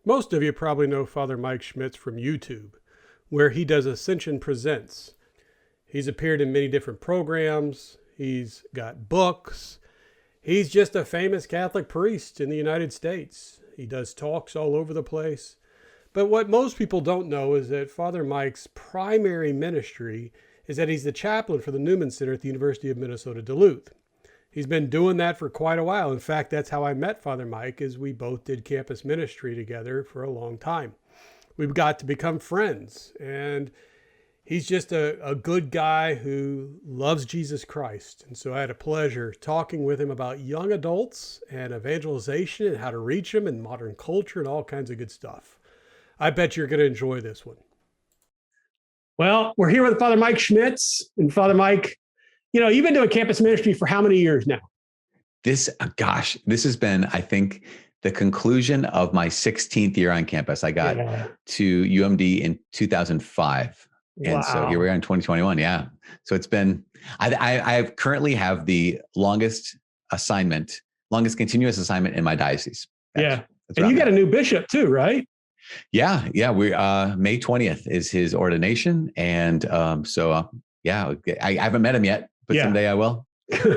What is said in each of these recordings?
Most of you probably know Father Mike Schmitz from YouTube, where he does Ascension Presents. He's appeared in many different programs. He's got books. He's just a famous Catholic priest in the United States. He does talks all over the place. But what most people don't know is that Father Mike's primary ministry is that he's the chaplain for the Newman Center at the University of Minnesota Duluth. He's been doing that for quite a while. In fact, that's how I met Father Mike, is we both did campus ministry together for a long time. We've got to become friends, and he's just a good guy who loves Jesus Christ. And so I had a pleasure talking with him about young adults and evangelization and how to reach them and modern culture and all kinds of good stuff. I bet you're going to enjoy this one. Well, we're here with Father Mike Schmitz. And Father Mike, you've been doing campus ministry for how many years now? This has been, I think, the conclusion of my 16th year on campus. I got to UMD in 2005. And so here we are in 2021. Yeah. So it's been, I currently have the longest continuous assignment in my diocese. That's and you got a new bishop too, right? Yeah. We May 20th is his ordination. And I haven't met him yet, but someday I will.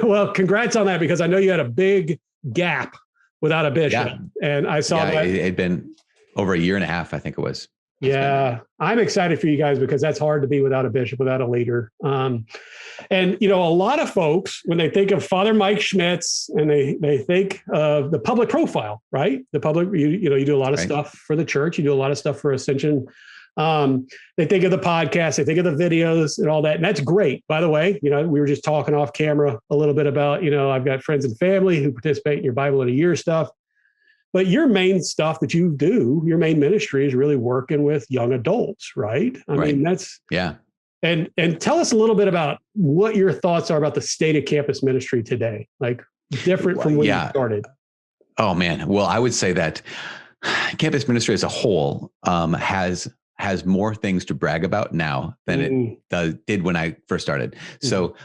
Well, congrats on that, because I know you had a big gap without a bishop. And I saw that. It'd been over a year and a half, I think it was. Yeah, I'm excited for you guys, because that's hard to be without a bishop, without a leader. And a lot of folks, when they think of Father Mike Schmitz, and they think of the public profile, right? The public, you do a lot of stuff for the church. You do a lot of stuff for Ascension. They think of the podcast, they think of the videos and all that. And that's great. By the way, we were just talking off camera a little bit about, I've got friends and family who participate in your Bible in a Year stuff. But your main stuff that you do, your main ministry, is really working with young adults, right? I mean, that's And tell us a little bit about what your thoughts are about the state of campus ministry today, like different from when you started. Oh man, well, I would say that campus ministry as a whole has more things to brag about now than it did when I first started. So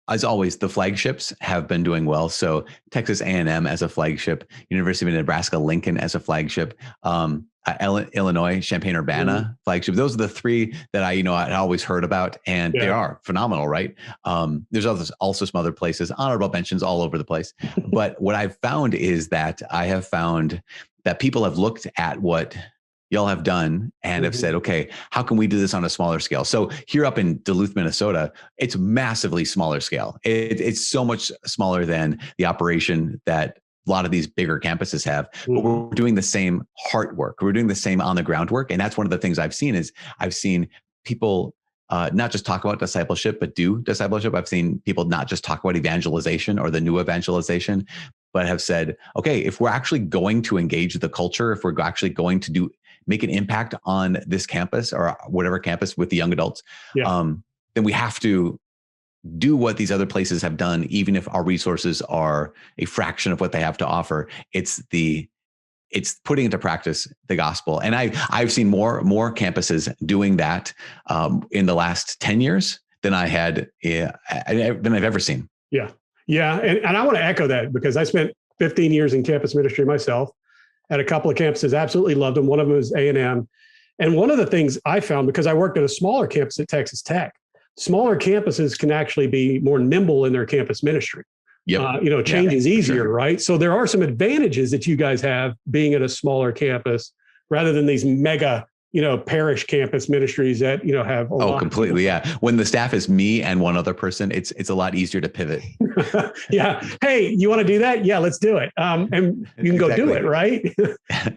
as always, the flagships have been doing well. So Texas A&M as a flagship, University of Nebraska Lincoln as a flagship, Illinois Champaign-Urbana flagship. Those are the three that I'd always heard about, and they are phenomenal, right? There's also some other places, honorable mentions all over the place. But what I've found is that that people have looked at what y'all have done and have said, okay, how can we do this on a smaller scale? So here up in Duluth, Minnesota, it's massively smaller scale. It's so much smaller than the operation that a lot of these bigger campuses have, but we're doing the same heart work. We're doing the same on the ground work. And that's one of the things I've seen people not just talk about discipleship, but do discipleship. I've seen people not just talk about evangelization or the new evangelization, but have said, okay, if we're actually going to engage the culture, if we're actually going to make an impact on this campus or whatever campus with the young adults, then we have to do what these other places have done, even if our resources are a fraction of what they have to offer. It's putting into practice the gospel. And I've seen more campuses doing that in the last 10 years than I've ever seen. Yeah. And I want to echo that, because I spent 15 years in campus ministry myself. At a couple of campuses, absolutely loved them. One of them was A&M. And one of the things I found, because I worked at a smaller campus at Texas Tech, smaller campuses can actually be more nimble in their campus ministry. Change is easier, right? So there are some advantages that you guys have being at a smaller campus rather than these mega, parish campus ministries that, have a lot. Completely. Yeah. When the staff is me and one other person, it's a lot easier to pivot. Hey, you want to do that? Yeah, let's do it. And you can go do it. Right.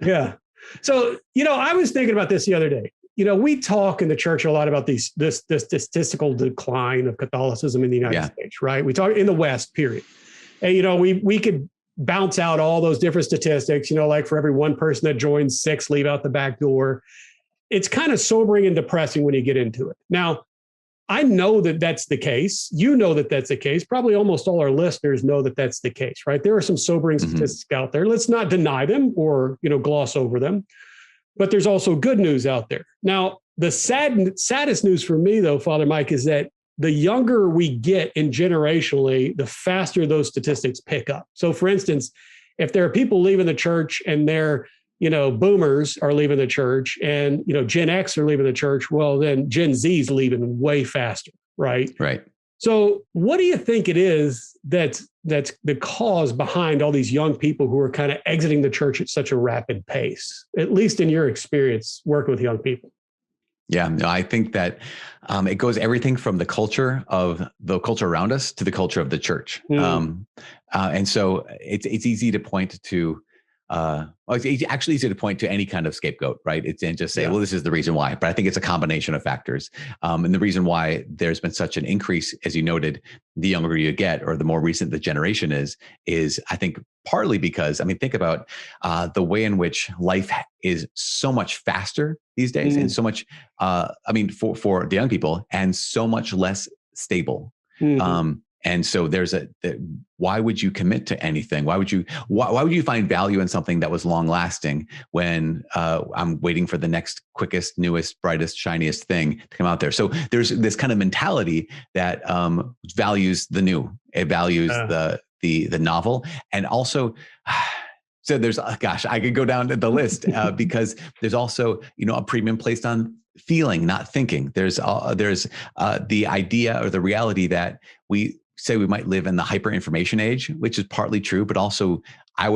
Yeah. So, I was thinking about this the other day. We talk in the church a lot about this statistical decline of Catholicism in the United States, right? We talk in the West, period. And, we could bounce out all those different statistics, like for every one person that joins, 6 leave out the back door. It's kind of sobering and depressing when you get into it. Now, I know that that's the case. You know that that's the case. Probably almost all our listeners know that that's the case, right? There are some sobering statistics out there. Let's not deny them or, gloss over them. But there's also good news out there. Now, the saddest news for me, though, Father Mike, is that the younger we get in generationally, the faster those statistics pick up. So, for instance, if there are people leaving the church and they're boomers are leaving the church and, Gen X are leaving the church, well, then Gen Z's leaving way faster, right? Right. So what do you think it is that's the cause behind all these young people who are kind of exiting the church at such a rapid pace, at least in your experience working with young people? Yeah, no, I think that it goes everything from the culture around us to the culture of the church. And so it's easy to point to, it's actually easy to point to any kind of scapegoat, right? And just say, well, this is the reason why. But I think it's a combination of factors. And the reason why there's been such an increase, as you noted, the younger you get, or the more recent the generation is I think partly because, think about the way in which life is so much faster these days, and so much, for the young people, and so much less stable. And so why would you commit to anything? Why would you find value in something that was long lasting when I'm waiting for the next quickest, newest, brightest, shiniest thing to come out there? So there's this kind of mentality that values the new. It values the novel. And also, so there's, I could go down to the list because there's also, a premium placed on feeling, not thinking. There's the idea or the reality that we say we might live in the hyper information age, which is partly true, but also I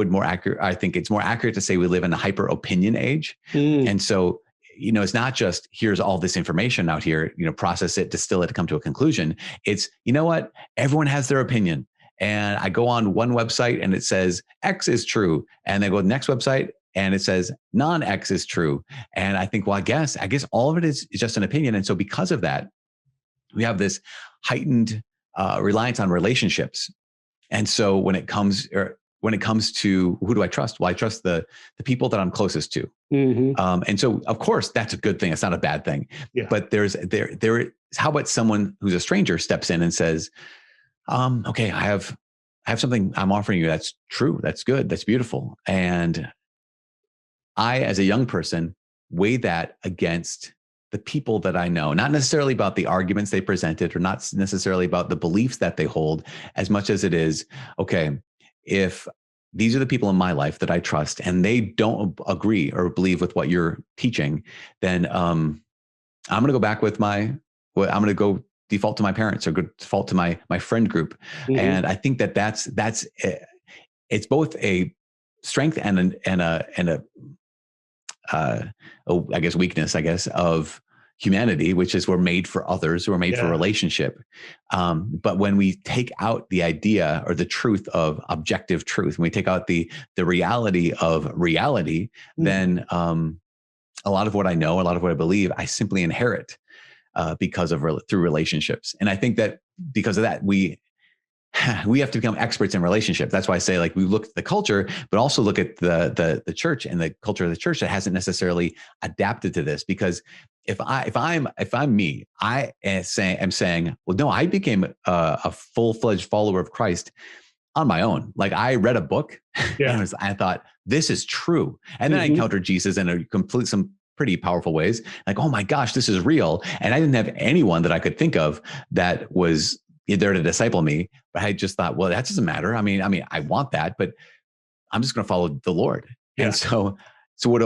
think it's more accurate to say we live in a hyper opinion age. And so, it's not just here's all this information out here, process it, distill it to come to a conclusion. It's, what? Everyone has their opinion. And I go on one website and it says X is true. And I go to the next website and it says non-X is true. And I think, well, I guess all of it is just an opinion. And so because of that, we have this heightened reliance on relationships. And so when it comes to who do I trust? Well, I trust the people that I'm closest to. And so of course that's a good thing. It's not a bad thing. Yeah. But how about someone who's a stranger steps in and says, okay, I have something I'm offering you that's true, that's good, that's beautiful. And I, as a young person, weigh that against the people that I know, not necessarily about the arguments they presented, or not necessarily about the beliefs that they hold, as much as it is, okay, if these are the people in my life that I trust and they don't agree or believe with what you're teaching, then I'm going to go back with I'm going to go default to my parents or default to my friend group. And I think that's it's both a strength and I guess weakness, of humanity, which is we're made for others, we're made for relationship. But when we take out the idea or the truth of objective truth, when we take out the reality of reality, then a lot of what I know, a lot of what I believe, I simply inherit through relationships. And I think that because of that, we have to become experts in relationships. That's why I say, we look at the culture, but also look at the church and the culture of the church that hasn't necessarily adapted to this. Because if I'm me, I am saying, well, no, I became a full-fledged follower of Christ on my own. I read a book and I thought, this is true. And then I encountered Jesus in some pretty powerful ways. Oh my gosh, this is real. And I didn't have anyone that I could think of that was there to disciple me, but I just thought, well, that doesn't matter. I want that, but I'm just going to follow the Lord. Yeah. And so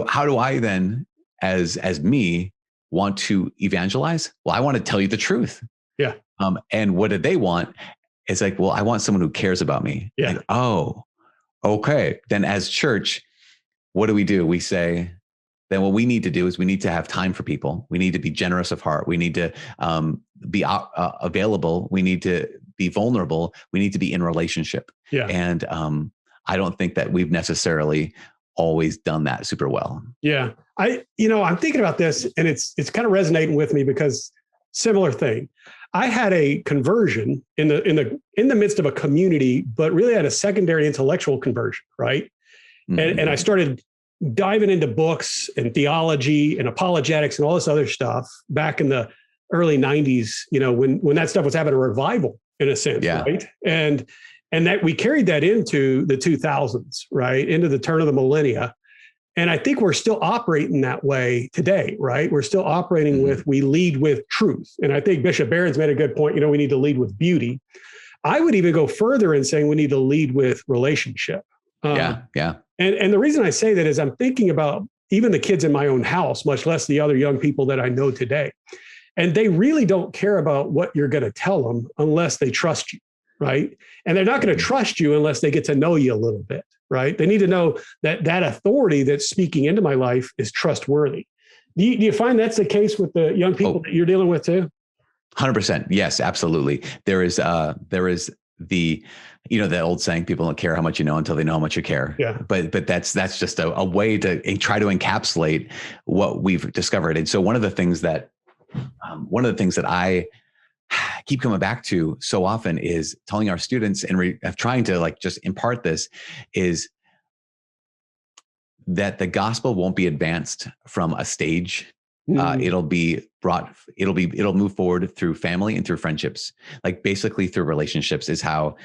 how do I then, as me, want to evangelize? Well, I want to tell you the truth. Yeah. And what did they want? It's well, I want someone who cares about me. Yeah. Oh, okay. Then as church, what do? We say, then what we need to do is we need to have time for people. We need to be generous of heart. We need to be available. We need to be vulnerable. We need to be in relationship. Yeah. And I don't think that we've necessarily always done that super well. Yeah. I'm thinking about this and it's kind of resonating with me because similar thing. I had a conversion in the midst of a community, but really had a secondary intellectual conversion, right? Mm-hmm. And I started diving into books and theology and apologetics and all this other stuff back in the early 90s, when that stuff was having a revival in a sense, right? And that we carried that into the 2000s, right? Into the turn of the millennia. And I think we're still operating that way today, right? We're still operating with, we lead with truth. And I think Bishop Barron's made a good point, we need to lead with beauty. I would even go further in saying we need to lead with relationship. Yeah. And the reason I say that is I'm thinking about even the kids in my own house, much less the other young people that I know today. And they really don't care about what you're going to tell them unless they trust you, right? And they're not going to trust you unless they get to know you a little bit, right? They need to know that that authority that's speaking into my life is trustworthy. Do you find that's the case with the young people that you're dealing with too? 100%. Yes, absolutely. There is the, that old saying, people don't care how much you know until they know how much you care. Yeah. But that's just a way to try to encapsulate what we've discovered. And so one of the things that I keep coming back to so often is telling our students and trying to just impart this is that the gospel won't be advanced from a stage. It'll move forward through family and through friendships, basically through relationships is how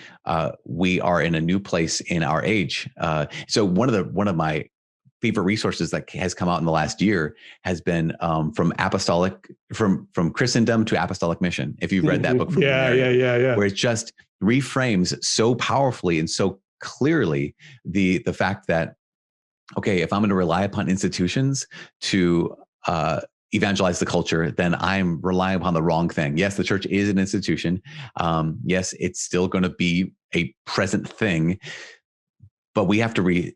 we are in a new place in our age. So one of my favorite resources that has come out in the last year has been from Christendom to Apostolic Mission. If you've read that book from Seminary, where it just reframes so powerfully and so clearly the fact that, okay, if I'm going to rely upon institutions to evangelize the culture, then I'm relying upon the wrong thing. Yes, the church is an institution. Yes, it's still going to be a present thing, but we have to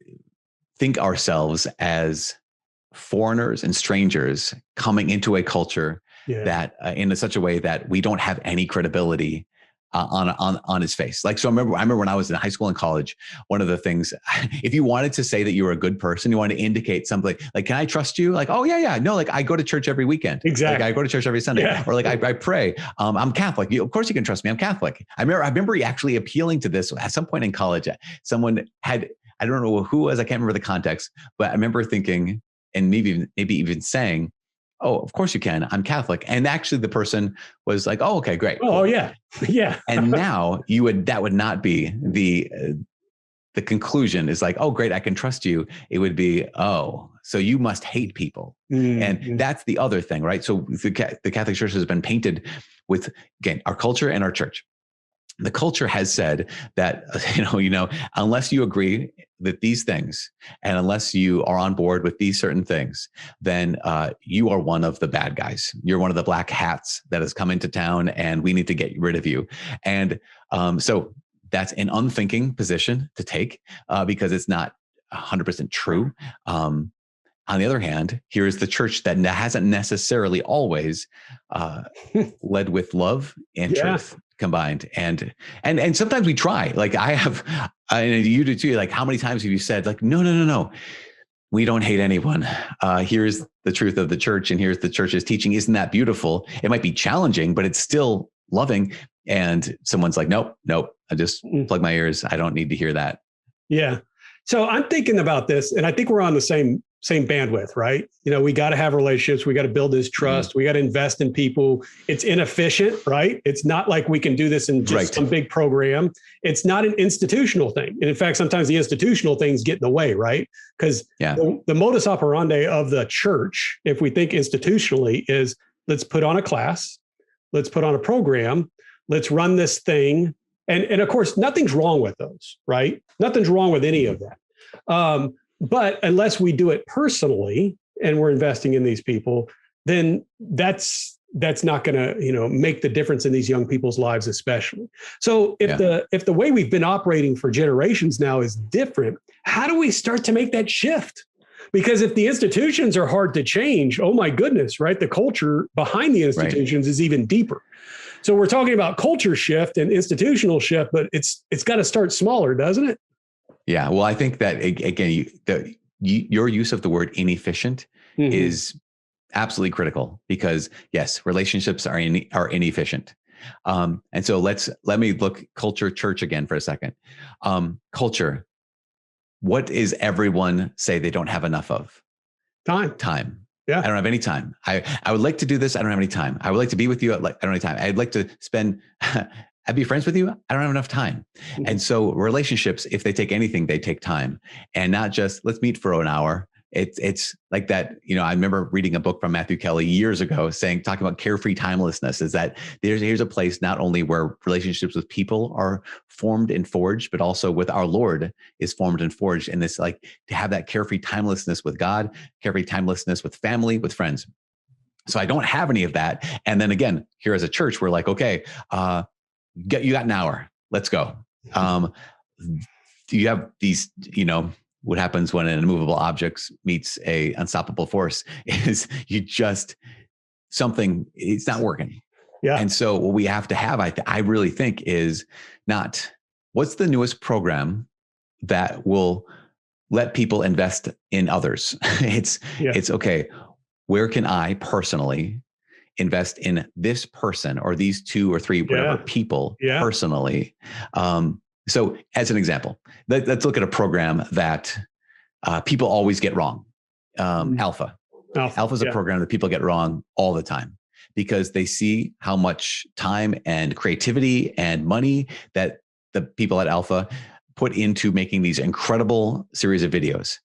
think ourselves as foreigners and strangers coming into a culture that in such a way that we don't have any credibility on his face. So I remember when I was in high school and college, one of the things, if you wanted to say that you were a good person, you wanted to indicate something can I trust you? Oh yeah. No, I go to church every weekend. Exactly. I go to church every Sunday. Yeah. Or I pray. I'm Catholic. Of course you can trust me. I'm Catholic. I remember actually appealing to this at some point in college. Someone had, I don't know who it was, I can't remember the context, but I remember thinking, and maybe even saying, oh, of course you can. I'm Catholic. And actually the person was like, oh, okay, great. Oh, yeah. Yeah. And now that would not be the conclusion is oh, great, I can trust you. It would be, oh, so you must hate people. Mm-hmm. And that's the other thing, right? So the Catholic Church has been painted with, again, our culture and our church. The culture has said that, unless you agree with these things and unless you are on board with these certain things, then you are one of the bad guys. You're one of the black hats that has come into town and we need to get rid of you. And so that's an unthinking position to take because it's not 100% true. On the other hand, here's the church that hasn't necessarily always led with love and truth combined. And sometimes we try, I have, and you do too, how many times have you said no, we don't hate anyone. Here's the truth of the church and here's the church's teaching. Isn't that beautiful? It might be challenging, but it's still loving. And someone's like, nope, I just plug my ears. I don't need to hear that. Yeah. So I'm thinking about this and I think we're on the same bandwidth, right? We got to have relationships. We got to build this trust. Mm-hmm. We got to invest in people. It's inefficient, right? It's not like we can do this in just some big program. It's not an institutional thing. And in fact, sometimes the institutional things get in the way, right? Because the modus operandi of the church, if we think institutionally, is let's put on a class, let's put on a program, let's run this thing. And of course, nothing's wrong with those, right? Nothing's wrong with any of that. But unless we do it personally and we're investing in these people, then that's not going to, make the difference in these young people's lives, especially. So if the way we've been operating for generations now is different, how do we start to make that shift? Because if the institutions are hard to change, oh my goodness, right? The culture behind the institutions is even deeper. So we're talking about culture shift and institutional shift, but it's got to start smaller, doesn't it? Yeah. Well, I think that again, your use of the word inefficient is absolutely critical because yes, relationships are inefficient. And so let me look culture, church again for a second. Culture. What is everyone say they don't have enough of? Time. Yeah. I don't have any time. I would like to do this. I don't have any time. I would like to be with you. I don't have any time. I'd like to spend, I'd be friends with you. I don't have enough time. Mm-hmm. And so relationships, if they take anything, they take time and not just let's meet for an hour It's like that, I remember reading a book from Matthew Kelly years ago talking about carefree timelessness, is that here's a place not only where relationships with people are formed and forged, but also with our Lord is formed and forged. And it's like to have that carefree timelessness with God, carefree timelessness with family, with friends. So I don't have any of that. And then again, here as a church, we're like, okay, you got an hour, let's go. Do you have these, what happens when an immovable object meets a unstoppable force is it's not working. Yeah. And so what we have to have, I really think, is not what's the newest program that will let people invest in others. It's okay. Where can I personally invest in this person or these 2 or 3, whatever people personally? So as an example, let's look at a program that people always get wrong. Alpha. Alpha is a program that people get wrong all the time because they see how much time and creativity and money that the people at Alpha put into making these incredible series of videos.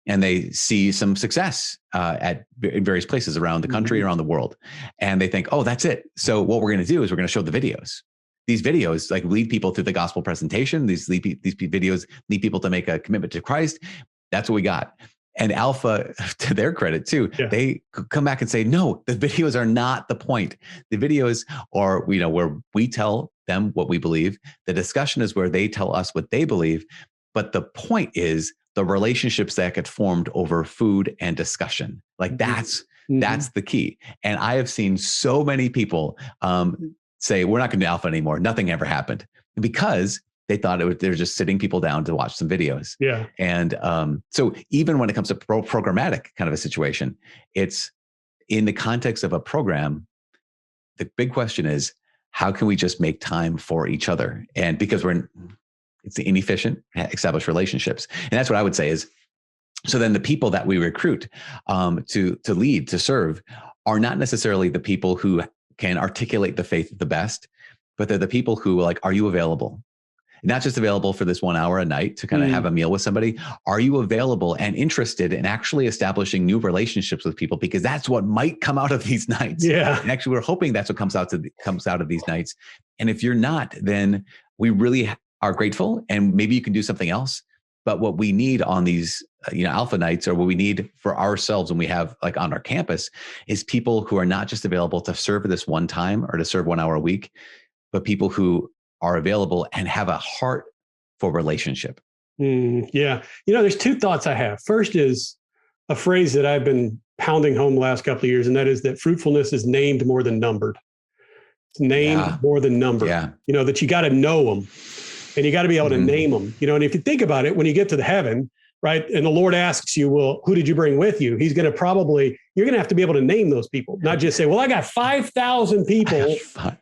And they see some success in various places around the country, around the world. And they think, oh, that's it. So what we're going to do is we're going to show the videos. These videos lead people through the gospel presentation. These videos lead people to make a commitment to Christ. That's what we got. And Alpha, to their credit too, they come back and say, no, the videos are not the point. The videos are, where we tell them what we believe. The discussion is where they tell us what they believe. But the point is the relationships that get formed over food and discussion. Like that's the key. And I have seen so many people say, we're not going to do Alpha anymore. Nothing ever happened because they thought they're just sitting people down to watch some videos. Yeah. And so even when it comes to programmatic kind of a situation, it's in the context of a program. The big question is, how can we just make time for each other? And because it's the inefficient, established relationships. And that's what I would say is, so then the people that we recruit to lead, to serve, are not necessarily the people who can articulate the faith the best, but they're the people who are you available? Not just available for this 1 hour a night to kind of have a meal with somebody. Are you available and interested in actually establishing new relationships with people? Because that's what might come out of these nights. Yeah. And actually, we're hoping that's what comes out of these nights. And if you're not, then we really are grateful, and maybe you can do something else. But what we need on these, Alpha nights, or what we need for ourselves when we have on our campus, is people who are not just available to serve this one time or to serve 1 hour a week, but people who are available and have a heart for relationship. Yeah. There's 2 thoughts I have. First is a phrase that I've been pounding home the last couple of years, and that is that fruitfulness is named more than numbered. It's named more than numbered. Yeah. That you got to know them and you got to be able to name them. And if you think about it, when you get to the heaven, right, and the Lord asks you, well, who did you bring with you? He's going to you're going to have to be able to name those people, not just say, well, I got 5,000 people,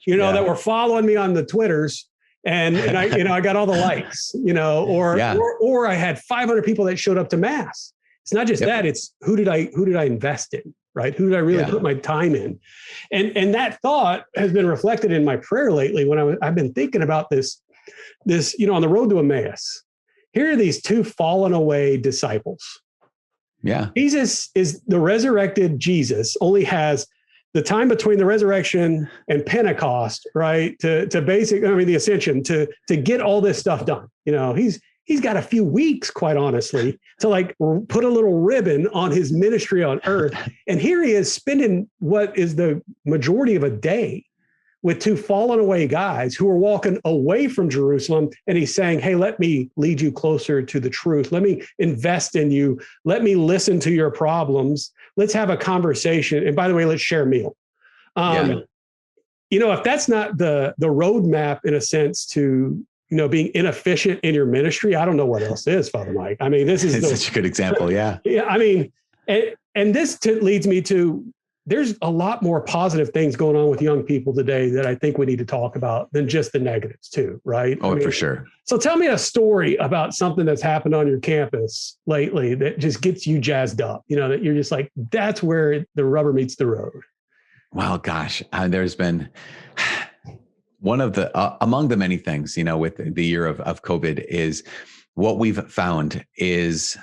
that were following me on the Twitters. And I got all the likes, or I had 500 people that showed up to mass. It's not just that, it's who did I invest in, right? Who did I really put my time in? And that thought has been reflected in my prayer lately when I've been thinking about this, on the road to Emmaus. Here are these 2 fallen away disciples. Yeah. Jesus is the resurrected Jesus, only has the time between the resurrection and Pentecost, right? To the Ascension, to get all this stuff done. He's got a few weeks, quite honestly, to put a little ribbon on his ministry on earth. And here he is spending what is the majority of a day with 2 fallen away guys who are walking away from Jerusalem. And he's saying, hey, let me lead you closer to the truth. Let me invest in you. Let me listen to your problems. Let's have a conversation. And by the way, let's share a meal. If that's not the roadmap in a sense to, being inefficient in your ministry, I don't know what else is, Father Mike. I mean, this is such a good example. Yeah. Yeah. I mean, and this leads me to, there's a lot more positive things going on with young people today that I think we need to talk about than just the negatives too, right? Oh, for sure. So tell me a story about something that's happened on your campus lately that just gets you jazzed up, that you're just like, that's where the rubber meets the road. Well, gosh, there's been one of the, among the many things, with the year of COVID, is what we've found is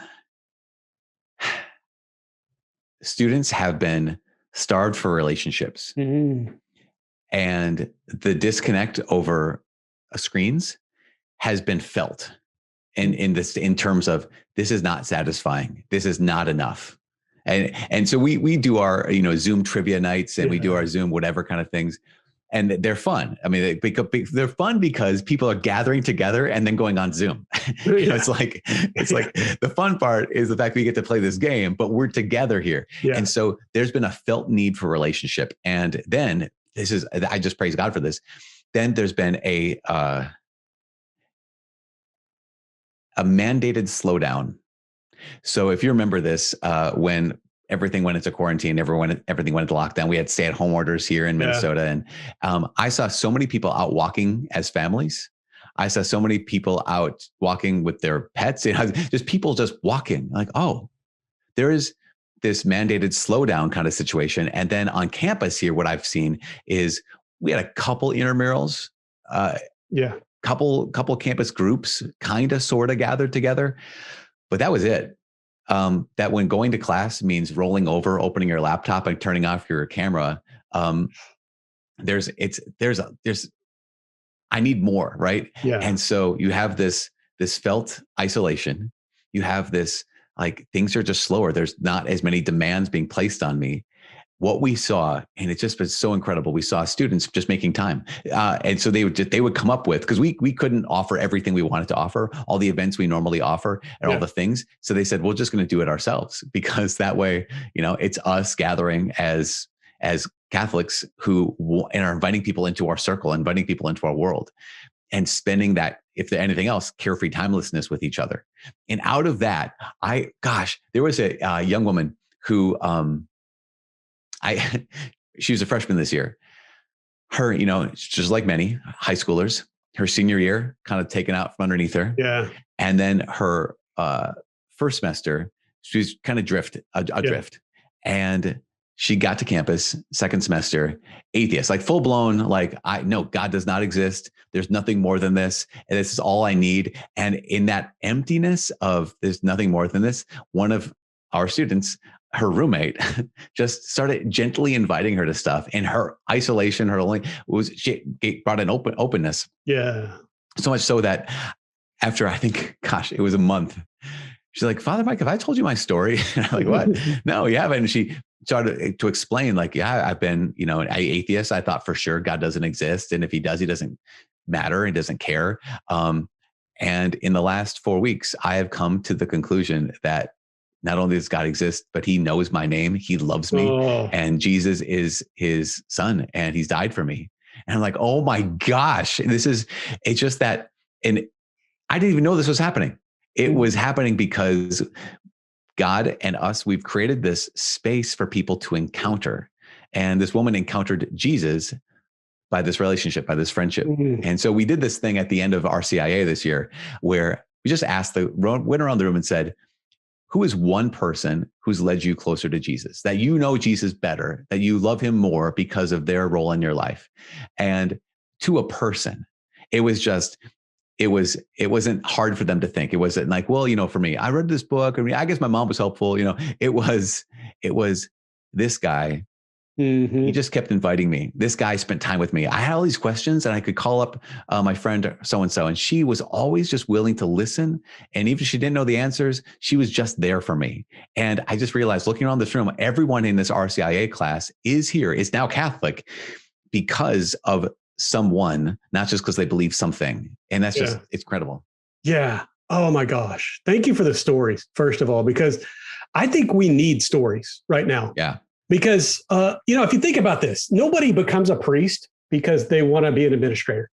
students have been starved for relationships, and the disconnect over screens has been felt in terms of, this is not satisfying. This is not enough. And so we do our, Zoom trivia nights, and we do our Zoom whatever kind of things. And they're fun. I mean, they're fun because people are gathering together and then going on Zoom. It's like the fun part is the fact we get to play this game, but we're together here. Yeah. And so there's been a felt need for relationship. And then I just praise God for this. Then there's been a mandated slowdown. So if you remember this, when everything went into quarantine, everything went into lockdown, we had stay-at-home orders here in Minnesota. And I saw so many people out walking as families. I saw so many people out walking with their pets. Just people just walking, like, oh, there is this mandated slowdown kind of situation. And then on campus here, what I've seen is we had a couple intramurals, couple campus groups kind of sort of gathered together, but that was it. That when going to class means rolling over, opening your laptop and turning off your camera. I need more, right? Yeah. And so you have this felt isolation. You have this, like, things are just slower. There's not as many demands being placed on me. What we saw, and it's just been so incredible, we saw students just making time. And so they would come up with, because we couldn't offer everything we wanted to offer, all the events we normally offer and all the things. So they said, we're just going to do it ourselves, because that way, it's us gathering as Catholics who are inviting people into our circle, inviting people into our world, and spending that, if there's anything else, carefree timelessness with each other. And out of that, there was a young woman who, she was a freshman this year. Her, just like many high schoolers, her senior year kind of taken out from underneath her. Yeah. And then her first semester, she was kind of adrift. And she got to campus, second semester, atheist, like full blown, like, I know God does not exist. There's nothing more than this. And this is all I need. And in that emptiness of there's nothing more than this, one of our students, her roommate, just started gently inviting her to stuff. And her isolation, she brought an openness. Yeah. So much so that after, I think, it was a month, she's like, Father Mike, have I told you my story? And I'm like, what? No, you haven't. And she started to explain, like, yeah, I've been, an atheist. I thought for sure God doesn't exist. And if he does, he doesn't matter. He doesn't care. And in the last 4 weeks, I have come to the conclusion that not only does God exist, but he knows my name. He loves me. And Jesus is his son, and he's died for me. And I'm like, oh my gosh, it's just that. And I didn't even know this was happening. It was happening because God and us, we've created this space for people to encounter. And this woman encountered Jesus by this relationship, by this friendship. And so we did this thing at the end of RCIA this year, where we just went around the room and said, who is one person who's led you closer to Jesus, that you know Jesus better, that you love him more because of their role in your life? And to a person, it wasn't hard for them to think. It wasn't like, well, for me, I read this book. I mean, I guess my mom was helpful. It was this guy. He just kept inviting me. This guy spent time with me. I had all these questions, and I could call up my friend so-and-so, and she was always just willing to listen. And even if she didn't know the answers, she was just there for me. And I just realized, looking around this room, everyone in this RCIA class is now Catholic because of someone, not just because they believe something. And that's it's incredible. Yeah. Oh my gosh. Thank you for the stories, first of all, because I think we need stories right now. Yeah. Because, if you think about this, nobody becomes a priest because they want to be an administrator.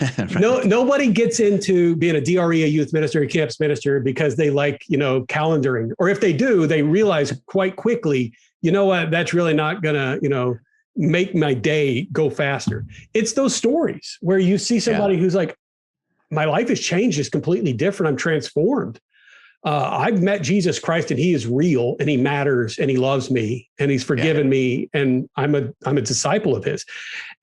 Right. Nobody gets into being a DRE, a youth minister, a campus minister because they like, calendaring. Or if they do, they realize quite quickly, you know what, that's really not going to, make my day go faster. It's those stories where you see somebody who's like, my life has changed. It's completely different. I'm transformed. I've met Jesus Christ, and he is real, and he matters, and he loves me, and he's forgiven me, and I'm a disciple of his.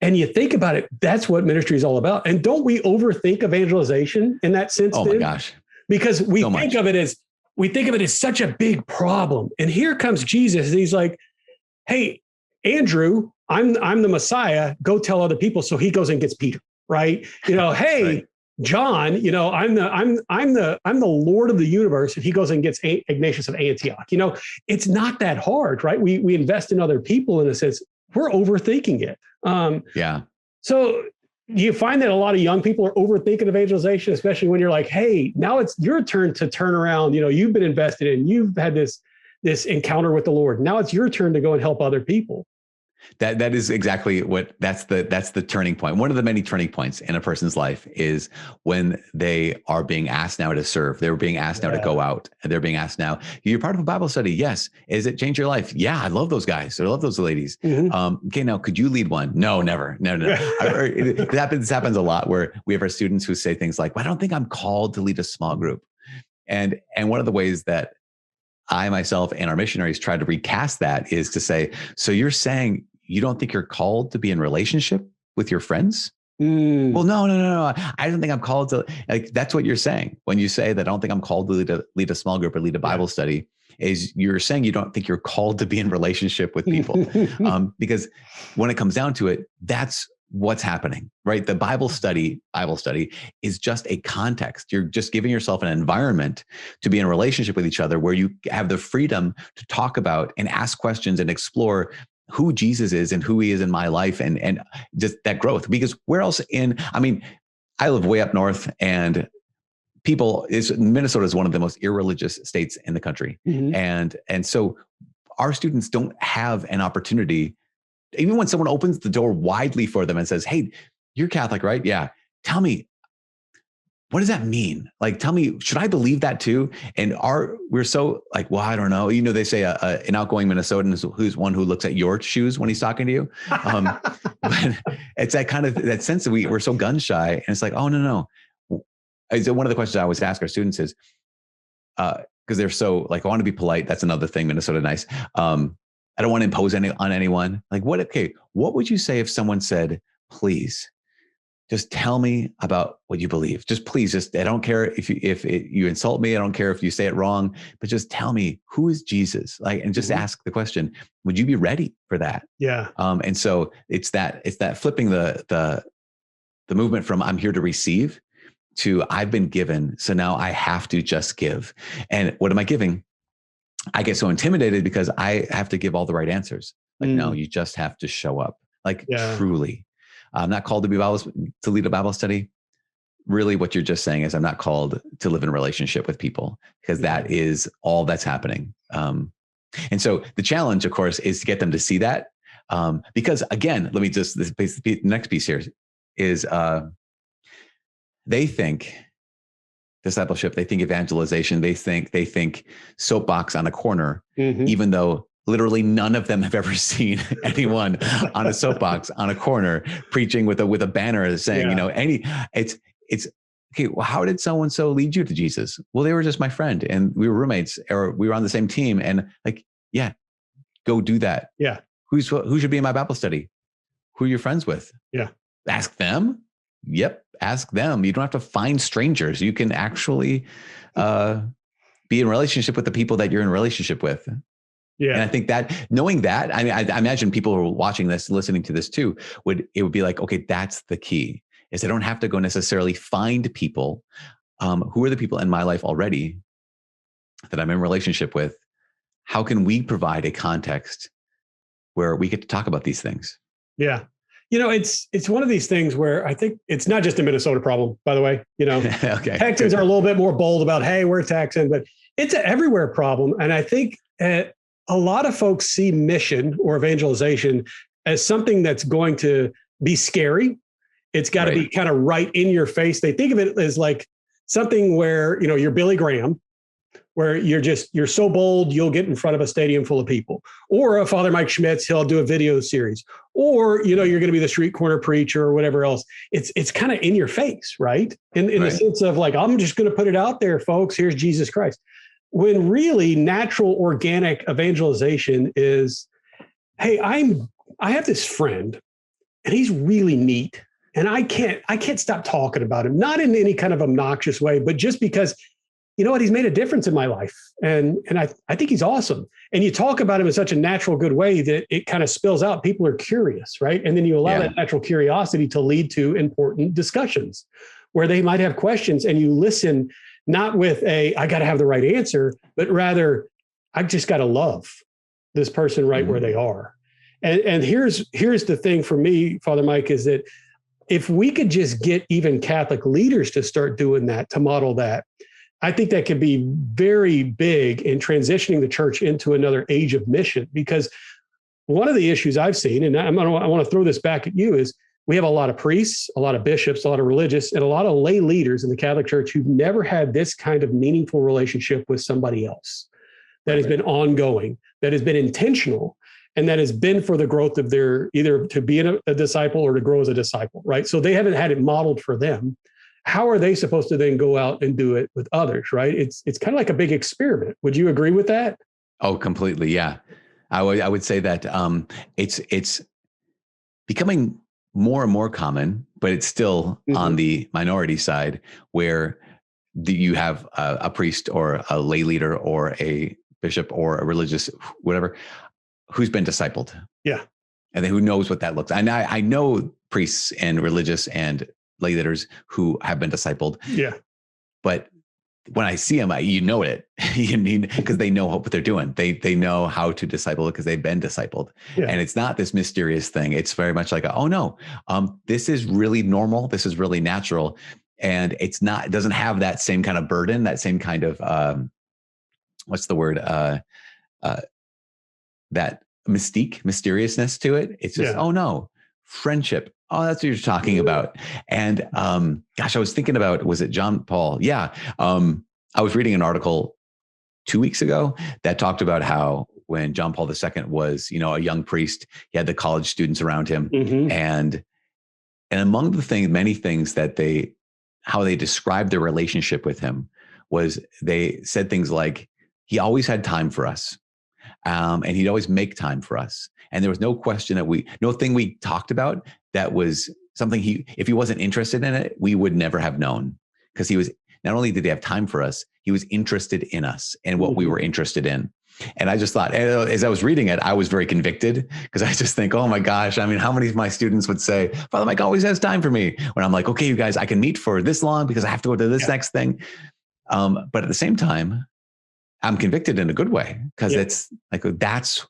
And you think about it, that's what ministry is all about. And don't we overthink evangelization in that sense? Oh my gosh. Because we think of it as, we think of it as such a big problem. And here comes Jesus, and he's like, hey, Andrew, I'm the Messiah. Go tell other people. So he goes and gets Peter, right? Hey, right. John, I'm the Lord of the universe. And he goes and gets Ignatius of Antioch. It's not that hard, right? We invest in other people in a sense. We're overthinking it. Yeah. So you find that a lot of young people are overthinking evangelization, especially when you're like, hey, now it's your turn to turn around. You've been invested in, you've had this encounter with the Lord. Now it's your turn to go and help other people. That is exactly that's the turning point. One of the many turning points in a person's life is when they are being asked now to serve. They're being asked now to go out. And they're being asked now, you're part of a Bible study. Yes. Is it changed your life? Yeah. I love those guys. I love those ladies. Mm-hmm. Okay. Now, could you lead one? No, never. No. It happens a lot where we have our students who say things like, well, I don't think I'm called to lead a small group. And one of the ways that I myself and our missionaries try to recast that is to say, so you're saying you don't think you're called to be in relationship with your friends? Well, no. I don't think I'm called to, like, that's what you're saying. When you say that I don't think I'm called to lead a small group or lead a Bible study, is you're saying you don't think you're called to be in relationship with people. Because when it comes down to it, that's what's happening, right? The Bible study is just a context. You're just giving yourself an environment to be in relationship with each other where you have the freedom to talk about and ask questions and explore who Jesus is and who he is in my life, and just that growth. Because where else I live way up north, and Minnesota is one of the most irreligious states in the country. Mm-hmm. And so our students don't have an opportunity, even when someone opens the door widely for them and says, hey, you're Catholic, right? Yeah. Tell me, what does that mean? Like, tell me, should I believe that too? And we're so like, well, I don't know. They say an outgoing Minnesotan is who's one who looks at your shoes when he's talking to you. But it's that sense that we're so gun shy, and it's like, oh, no. So one of the questions I always ask our students is, because they're so like, I want to be polite. That's another thing, Minnesota nice. I don't want to impose on anyone. Like, what would you say if someone said, please, just tell me about what you believe. Just please, I don't care if you insult me. I don't care if you say it wrong, but just tell me, who is Jesus? Like, and just ask the question, would you be ready for that? Yeah. And so it's that flipping the movement from I'm here to receive to I've been given. So now I have to just give. And what am I giving? I get so intimidated because I have to give all the right answers. Like, no, you just have to show up. Like, truly. I'm not called to lead a Bible study. Really, what you're just saying is I'm not called to live in a relationship with people, because that is all that's happening. And so the challenge, of course, is to get them to see that. Because again, the next piece here is they think discipleship, they think evangelization, they think soapbox on a corner, even though literally none of them have ever seen anyone on a soapbox on a corner preaching with a banner saying, it's okay. Well, how did so-and-so lead you to Jesus? Well, they were just my friend and we were roommates, or we were on the same team, and like, yeah, go do that. Yeah. Who should be in my Bible study? Who are you friends with? Yeah. Ask them. Yep. Ask them. You don't have to find strangers. You can actually be in relationship with the people that you're in relationship with. Yeah. And I think that knowing that, I imagine people who are watching this, listening to this too, would be like, okay, that's the key, is I don't have to go necessarily find people. Who are the people in my life already that I'm in relationship with? How can we provide a context where we get to talk about these things? Yeah. It's one of these things where I think it's not just a Minnesota problem, by the way. Okay. Texans are a little bit more bold about, hey, we're Texan, but it's an everywhere problem. And I think a lot of folks see mission or evangelization as something that's going to be scary. It's got to be kind of right in your face. They think of it as like something where, you're Billy Graham, where you're so bold, you'll get in front of a stadium full of people, or a Father Mike Schmitz, he'll do a video series, or, you're going to be the street corner preacher or whatever else. It's kind of in your face, right? In the sense of like, I'm just going to put it out there, folks, here's Jesus Christ. When really natural, organic evangelization is, hey, I have this friend and he's really neat, and I can't stop talking about him, not in any kind of obnoxious way, but just because you know what, he's made a difference in my life. And I think he's awesome. And you talk about him in such a natural, good way that it kind of spills out. People are curious, right? And then you allow that natural curiosity to lead to important discussions where they might have questions, and you listen, not with I got to have the right answer, but rather, I've just got to love this person right where they are. And here's the thing for me, Father Mike, is that if we could just get even Catholic leaders to start doing that, to model that, I think that could be very big in transitioning the church into another age of mission. Because one of the issues I've seen, and I want to throw this back at you, is we have a lot of priests, a lot of bishops, a lot of religious, and a lot of lay leaders in the Catholic Church who've never had this kind of meaningful relationship with somebody else that has been ongoing, that has been intentional, and that has been for the growth of their, either to be a disciple or to grow as a disciple, right? So they haven't had it modeled for them. How are they supposed to then go out and do it with others, right? It's kind of like a big experiment. Would you agree with that? Oh, completely. Yeah. I would say that it's becoming more and more common, but it's still on the minority side, where you have a priest or a lay leader or a bishop or a religious, whatever, who's been discipled. Yeah. And then who knows what that looks like. And I know priests and religious and lay leaders who have been discipled. Yeah. But when I see them, you know it, because they know what they're doing. They know how to disciple because they've been discipled. Yeah. And it's not this mysterious thing. It's very much like, oh no, this is really normal. This is really natural. And it doesn't have that same kind of burden, that same kind of, what's the word? That mystique, mysteriousness to it. It's just, oh no, friendship. Oh, that's what you're talking about. And gosh, I was thinking about, was it John Paul? Yeah. I was reading an article 2 weeks ago that talked about how when John Paul II was, a young priest, he had the college students around him. And among the many things that how they described their relationship with him was, they said things like, he always had time for us. And he'd always make time for us. And there was no question no thing we talked about that was something if he wasn't interested in it, we would never have known, because he was, not only did he have time for us, he was interested in us and what we were interested in. And I just thought, as I was reading it, I was very convicted, because I just think, oh my gosh, I mean, how many of my students would say, Father Mike always has time for me, when I'm like, okay, you guys, I can meet for this long because I have to go to this next thing. But at the same time, I'm convicted in a good way, because it's like, that's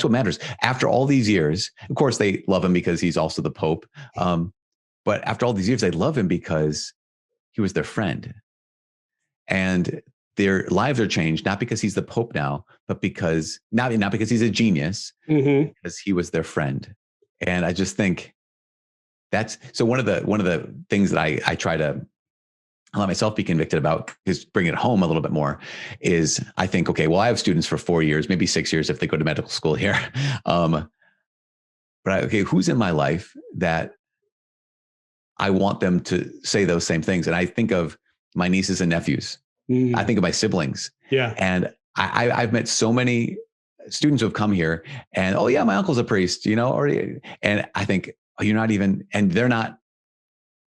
what matters. After all these years, of course, they love him because he's also the Pope. But after all these years, they love him because he was their friend. And their lives are changed, not because he's the Pope now, but because, not because he's a genius, because he was their friend. And I just think so one of the things that I try to let myself be convicted about, is bring it home a little bit more, is I think, okay, well, I have students for 4 years, maybe 6 years if they go to medical school here. But who's in my life that I want them to say those same things? And I think of my nieces and nephews. I think of my siblings. Yeah. And I've met so many students who have come here and, oh yeah, my uncle's a priest, and I think, oh, you're not even, and they're not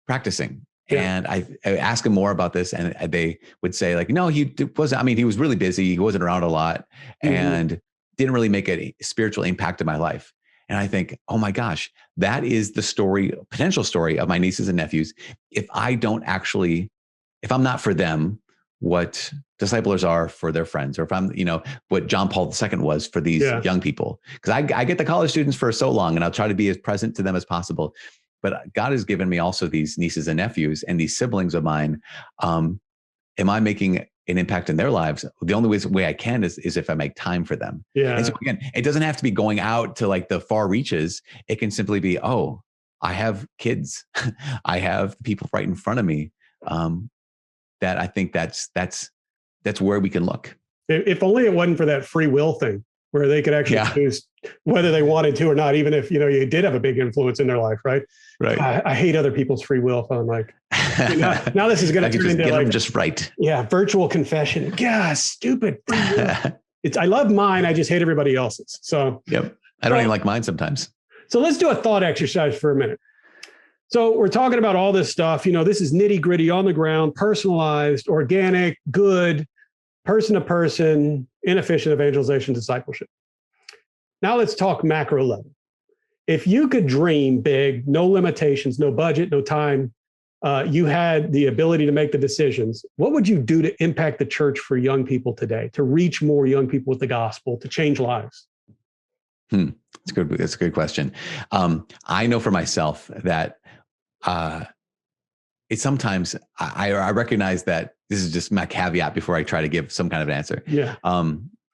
practicing. And I ask them more about this, and they would say like, no, he wasn't. I mean, he was really busy. He wasn't around a lot and didn't really make a spiritual impact in my life. And I think, oh my gosh, that is the potential story of my nieces and nephews. If I'm not for them, what disciplers are for their friends, or if I'm, what John Paul II was for these young people. Because I get the college students for so long, and I'll try to be as present to them as possible. But God has given me also these nieces and nephews and these siblings of mine. Am I making an impact in their lives? The only way I can is if I make time for them. Yeah. And so again, it doesn't have to be going out to like the far reaches. It can simply be, oh, I have kids. I have people right in front of me. That I think that's where we can look. If only it wasn't for that free will thing, where they could actually choose whether they wanted to or not, even if, you did have a big influence in their life, right? Right. I hate other people's free will. So I'm like, now this is going to turn into get like, them just right. Yeah. Virtual confession. Yeah. Stupid free will. I love mine. I just hate everybody else's. So yep. I don't even like mine sometimes. So let's do a thought exercise for a minute. So we're talking about all this stuff. This is nitty gritty on the ground, personalized, organic, good, person to person, inefficient evangelization, discipleship. Now let's talk macro level. If you could dream big, no limitations, no budget, no time, you had the ability to make the decisions, what would you do to impact the church for young people today, to reach more young people with the gospel, to change lives? That's good. That's a good question. I know for myself that it's sometimes I recognize that this is just my caveat before I try to give some kind of an answer. Yeah.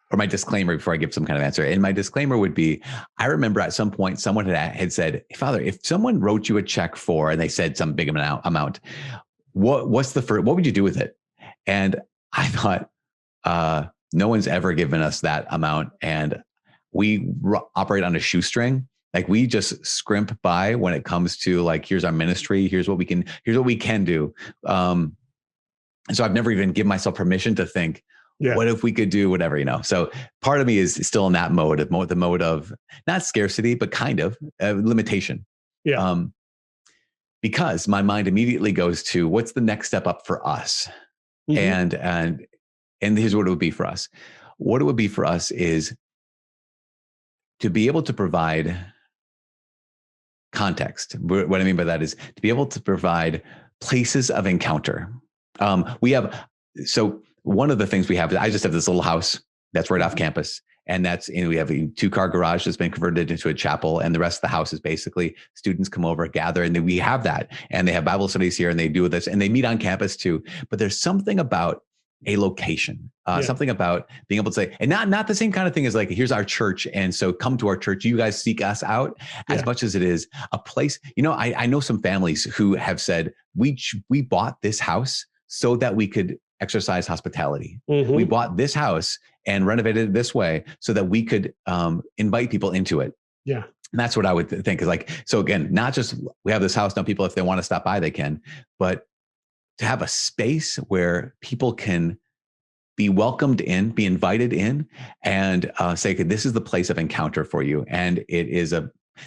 Or my disclaimer before I give some kind of answer. And my disclaimer would be, I remember at some point someone had said, hey, Father, if someone wrote you a check for, and they said some big amount, what would you do with it? And I thought, no one's ever given us that amount. And we operate on a shoestring. Like we just scrimp by when it comes to like, here's our ministry. Here's what we can do. So I've never even given myself permission to think, what if we could do whatever, So part of me is still in that mode, the mode of not scarcity, but kind of limitation. Yeah. Because my mind immediately goes to what's the next step up for us? Mm-hmm. And here's what it would be for us. What it would be for us is to be able to provide context. What I mean by that is to be able to provide places of encounter. One of the things we have is I just have this little house that's right off campus. And we have a 2-car garage that's been converted into a chapel. And the rest of the house is basically students come over, gather, and then we have that. And they have Bible studies here and they do this and they meet on campus too. But there's something about a location, something about being able to say, and not the same kind of thing as like, here's our church. And so come to our church, you guys seek us out as much as it is a place. I know some families who have said, we bought this house so that we could exercise hospitality. Mm-hmm. We bought this house and renovated it this way so that we could invite people into it. Yeah. And that's what I would think is like, so again, not just we have this house, now people, if they want to stop by, they can, but to have a space where people can be welcomed in, be invited in, and say, okay, this is the place of encounter for you. And it is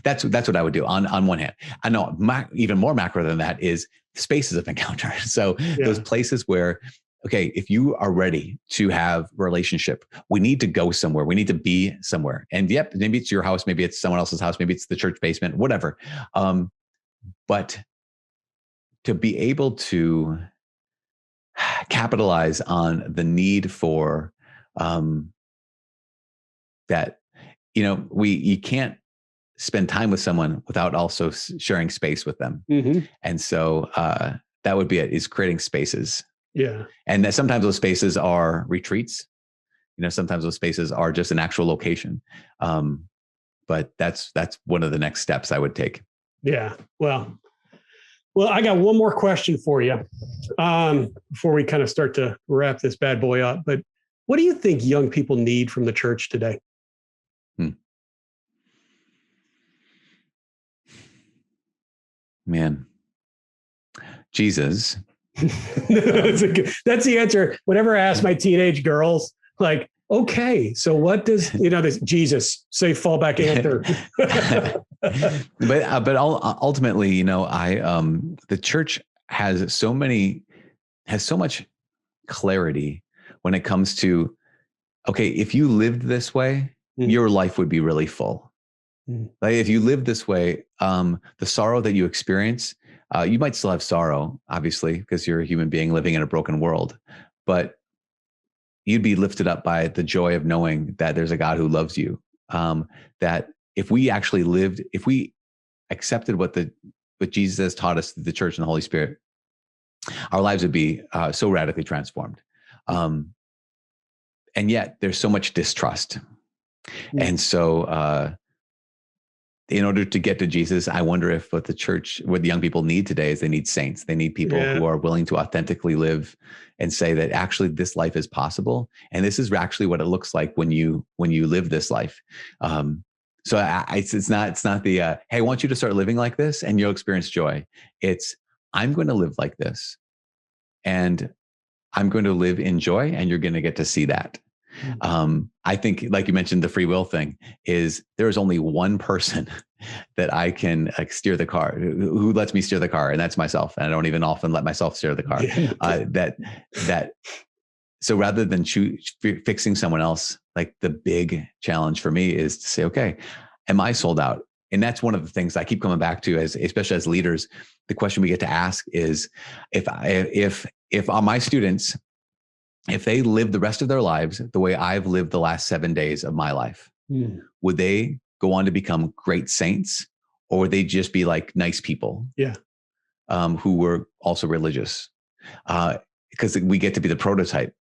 that's what I would do on one hand. I know even more macro than that is spaces of encounter. So those places where, okay, if you are ready to have a relationship, we need to go somewhere. We need to be somewhere. And maybe it's your house, maybe it's someone else's house, maybe it's the church basement, whatever. But to be able to capitalize on the need for that, you can't spend time with someone without also sharing space with them. Mm-hmm. And so that would be it, is creating spaces. Yeah. And that sometimes those spaces are retreats. Sometimes those spaces are just an actual location. But that's one of the next steps I would take. Yeah. Well, I got one more question for you before we kind of start to wrap this bad boy up. But what do you think young people need from the church today? Man, Jesus. That's the answer. Whenever I ask my teenage girls, like, okay, so what does this Jesus say? Fallback answer. but ultimately, the church has so much clarity when it comes to, okay, if you lived this way, your life would be really full. Like if you live this way, the sorrow that you experience, you might still have sorrow, obviously, because you're a human being living in a broken world, but you'd be lifted up by the joy of knowing that there's a God who loves you. That if we accepted what Jesus has taught us, the church and the Holy Spirit, our lives would be so radically transformed. And yet there's so much distrust. And so in order to get to Jesus, I wonder if what the young people need today is they need saints. They need people who are willing to authentically live and say that actually this life is possible. And this is actually what it looks like when you live this life. So it's not the, hey, I want you to start living like this and you'll experience joy. It's, I'm going to live like this and I'm going to live in joy and you're going to get to see that. I think, like you mentioned, the free will thing is there is only one person that I can steer the car, who lets me steer the car. And that's myself. And I don't even often let myself steer the car. So rather than fixing someone else, like the big challenge for me is to say, okay, am I sold out? And that's one of the things I keep coming back to, especially as leaders. The question we get to ask is, if my students, if they live the rest of their lives the way I've lived the last 7 days of my life, would they go on to become great saints, or would they just be like nice people? Yeah. Who were also religious? Because we get to be the prototype.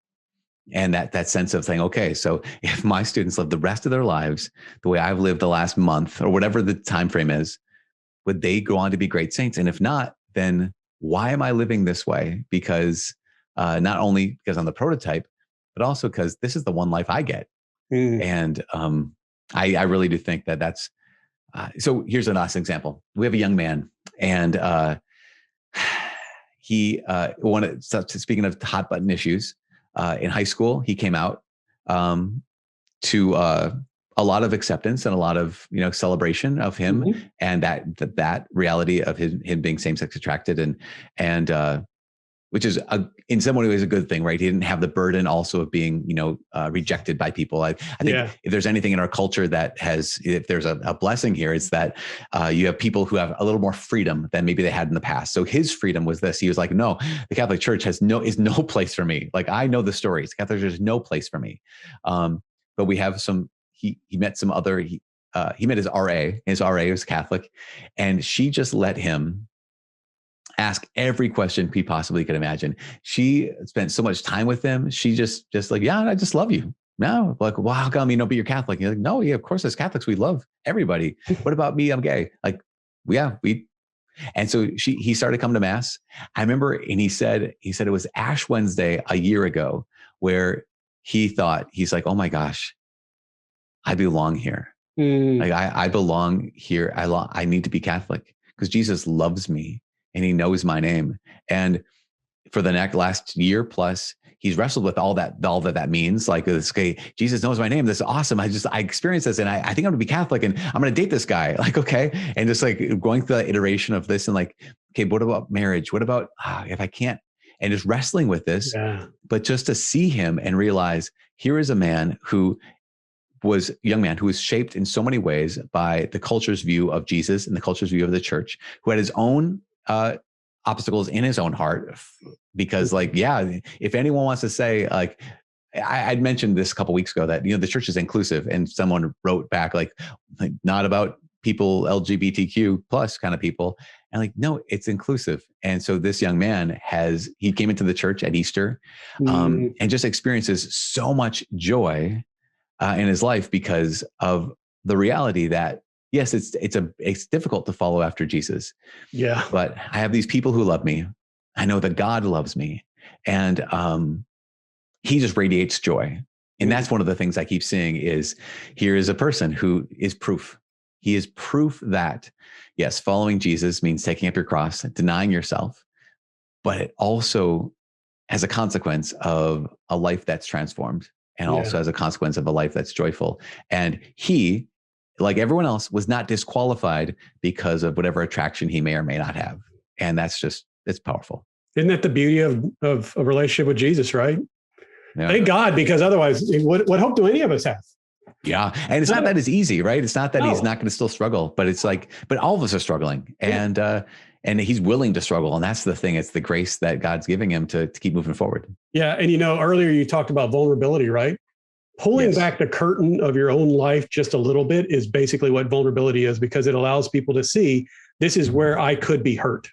And that sense of saying, okay, so if my students live the rest of their lives the way I've lived the last month, or whatever the time frame is, would they go on to be great saints? And if not, then why am I living this way? Because not only because I'm the prototype, but also because this is the one life I get. And I really do think that's. So here's a nice example. We have a young man, and he wanted. Speaking of hot button issues. In high school, he came out to a lot of acceptance and a lot of celebration of him, and that reality of him being same-sex attracted, and which is in some ways a good thing, right? He didn't have the burden also of being rejected by people. I think if there's anything in our culture that if there's a blessing here, it's that you have people who have a little more freedom than maybe they had in the past. So his freedom was this. He was like, no, the Catholic Church is no place for me. Like, I know the stories. Catholic Church is no place for me. But we have he met some other, he met his RA. His RA was Catholic, and she just let him ask every question he possibly could imagine. She spent so much time with him. She just like, yeah, I just love you. No, like, well, how come but you're Catholic? You're like, no, yeah, of course, as Catholics, we love everybody. What about me? I'm gay. Like, and so he started coming to Mass. I remember, and he said it was Ash Wednesday a year ago where he's like, oh my gosh, I belong here. Like I belong here. I need to be Catholic because Jesus loves me. And he knows my name. And for the last year plus, he's wrestled with all that means. Like, this guy, Jesus knows my name. This is awesome. I experienced this, and I think I'm going to be Catholic, and I'm going to date this guy. Like, okay. And just like going through that iteration of this, and like, okay, what about marriage? What about if I can't? And just wrestling with this, but just to see him and realize here is a man young man who was shaped in so many ways by the culture's view of Jesus and the culture's view of the church, who had his own obstacles in his own heart, because if anyone wants to say, like, I'd mentioned this a couple of weeks ago that, the church is inclusive, and someone wrote back like not about people, LGBTQ plus kind of people. And like, no, it's inclusive. And so this young man he came into the church at Easter and just experiences so much joy in his life because of the reality that, yes, it's difficult to follow after Jesus. Yeah. But I have these people who love me. I know that God loves me. And he just radiates joy. And that's one of the things I keep seeing is here is a person who is proof. He is proof that, yes, following Jesus means taking up your cross, denying yourself, but it also has a consequence of a life that's transformed, and also has a consequence of a life that's joyful. And he, like everyone else, was not disqualified because of whatever attraction he may or may not have. And it's powerful. Isn't that the beauty of a relationship with Jesus, right? Yeah. Thank God, because otherwise, what hope do any of us have? Yeah. And it's not that it's easy, right? It's not that he's not going to still struggle, but it's like, but all of us are struggling, and he's willing to struggle. And that's the thing. It's the grace that God's giving him to keep moving forward. Yeah. And earlier you talked about vulnerability, right? Pulling back the curtain of your own life just a little bit is basically what vulnerability is, because it allows people to see this is where I could be hurt,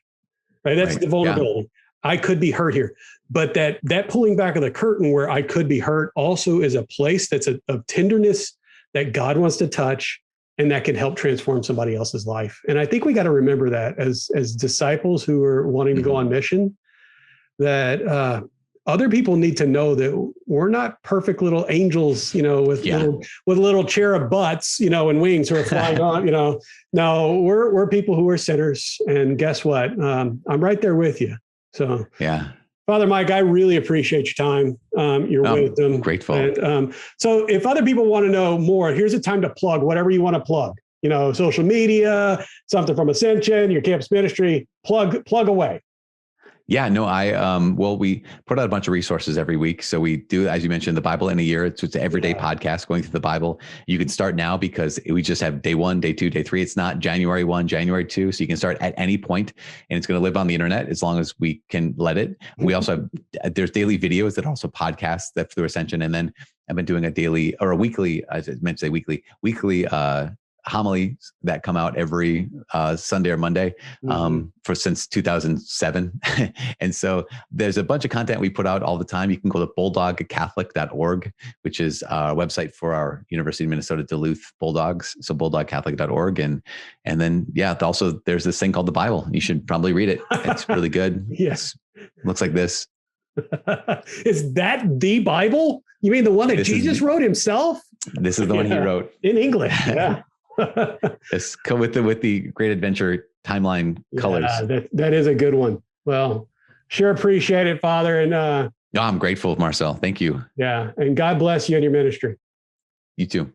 right? That's the vulnerability. Yeah. I could be hurt here. But that pulling back of the curtain where I could be hurt also is a place that's of tenderness that God wants to touch, and that can help transform somebody else's life. And I think we got to remember that as disciples who are wanting to go on mission, that other people need to know that we're not perfect little angels, with little cherub butts, and wings who are flying on, No, we're people who are sinners. And guess what? I'm right there with you. So, yeah. Father Mike, I really appreciate your time, your wisdom. Grateful. And, so if other people want to know more, here's a time to plug whatever you want to plug. social media, something from Ascension, your campus ministry, plug away. Yeah, no, we put out a bunch of resources every week. So we do, as you mentioned, the Bible in a year. It's an everyday podcast going through the Bible. You can start now because we just have day 1, day 2, day 3. It's not January 1, January 2. So you can start at any point, and it's going to live on the internet as long as we can let it. We also have, there's daily videos that also podcasts that through Ascension. And then I've been doing a weekly, as I meant to say weekly, homilies that come out every Sunday or Monday since 2007. And so there's a bunch of content we put out all the time. You can go to bulldogcatholic.org, which is our website for our University of Minnesota Duluth Bulldogs. So bulldogcatholic.org. And then, also there's this thing called the Bible. You should probably read it. It's really good. Yes. Looks like this. Is that the Bible? You mean the one that Jesus wrote himself? This is the one he wrote. In English. Yeah. Yes, come with the Great Adventure timeline colors. That is a good one. Well, sure appreciate it, Father. And I'm grateful, Marcel. Thank you. Yeah. And God bless you and your ministry. You too.